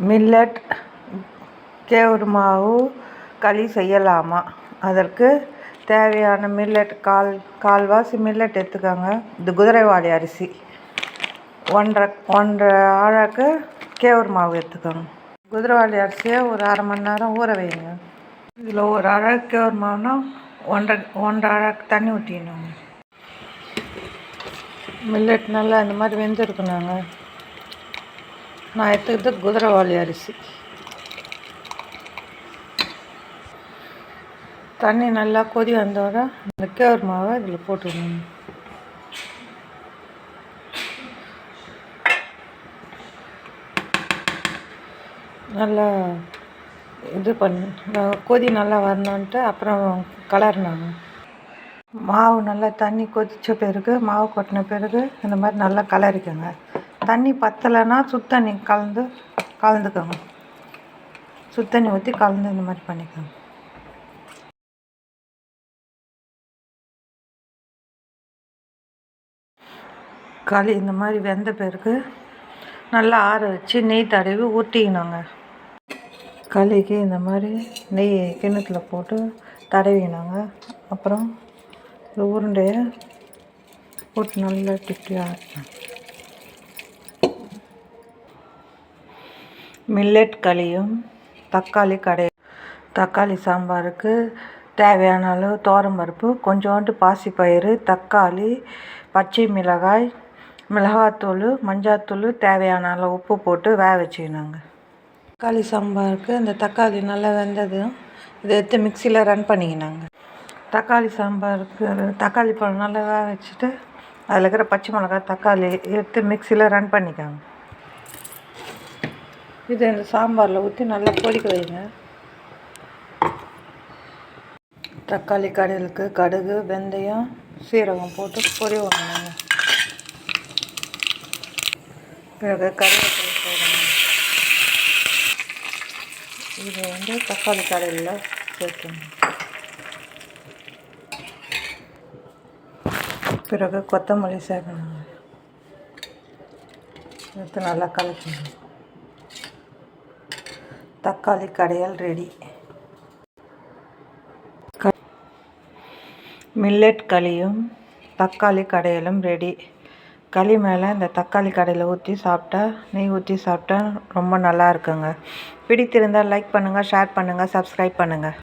Millet கேவுரு மாவு களி செய்யலாமா? அதற்கு தேவையான மில்லட் கால்வாசி மில்லட் எடுத்துக்கோங்க. இது குதிரைவாலி அரிசி. ஒன்றரை ஆழாக்கு கேவுரு மாவு எடுத்துக்கோங்க. குதிரைவாலி அரிசியை ஒரு அரை மணி நேரம் ஊற வைங்க. இதில் ஒரு அழகு கேவுரு மாவுனா ஒன்றரை அழகு தண்ணி ஊற்றிடணுங்க. மில்லட் நல்லா இந்த மாதிரி வெந்திருக்கணுங்க. நான் எடுத்துக்கிட்டு குதிரைவாலி அரிசி. தண்ணி நல்லா கொதி வந்தோட இந்த கேவுரு மாவை இதில் போட்டுடணும். நல்லா இது கொதி நல்லா வரணுன்ட்டு அப்புறம் கலரணுங்க. மாவு நல்லா தண்ணி கொதித்த பிறகு மாவு கொட்டின பிறகு இந்த மாதிரி நல்லா கலரிக்கோங்க. தண்ணி பத்தலைன்னா சுத்தண்ணி கலந்துக்கோங்க. சுத்தண்ணி ஊற்றி கலந்து இந்த மாதிரி பண்ணிக்கோங்க. களி இந்த மாதிரி வெந்த பிறகு நல்லா ஆற வச்சு நெய் தடவி ஊற்றிக்கணுங்க. களிக்கு இந்த மாதிரி நெய் கிண்ணத்தில் போட்டு தடவினாங்க. அப்புறம் இந்த உருண்டையை போட்டு நல்லா டிப்பியாக மில்லட் களியும் தக்காளி சாம்பாருக்கு தேவையான அளவு துவரம்பருப்பு, கொஞ்சோண்டு பாசிப்பயிறு, தக்காளி, பச்சை மிளகாய், மிளகாத்தூள், மஞ்சாத்தூள், தேவையான அளவு உப்பு போட்டு வேக வச்சுக்கணுங்க. தக்காளி சாம்பாருக்கு இந்த தக்காளி நல்லா வெந்ததும் இதை எடுத்து மிக்சியில் ரன் பண்ணிக்கினாங்க. தக்காளி சாம்பாருக்கு தக்காளி பழம் நல்லா வேக வச்சுட்டு அதில் இருக்கிற பச்சை மிளகாய், தக்காளி எடுத்து மிக்சியில் ரன் பண்ணிக்காங்க. இதை இந்த சாம்பாரில் ஊற்றி நல்லா கொதிக்க வைங்க. தக்காளி கடையிலுக்கு கடுகு, வெந்தயம், சீரகம் போட்டு பொரி விடணுங்க. பிறகு கருவேப்பிலை போடணும். இதை தக்காளி கடையில் சேர்க்கணும். பிறகு கொத்தமல்லி சேர்க்கணுங்க. எடுத்து நல்லா கலக்கணும். தக்காளி கடையல் ரெடி. மில்லட் களியும் தக்காளி கடையலும் ரெடி. களி மேலே இந்த தக்காளி கடையில் ஊற்றி சாப்பிட்டா, நெய் ஊற்றி சாப்பிட்டா ரொம்ப நல்லா இருக்குங்க. பிடித்திருந்தால் லைக் பண்ணுங்கள், ஷேர் பண்ணுங்கள், சப்ஸ்கிரைப் பண்ணுங்கள்.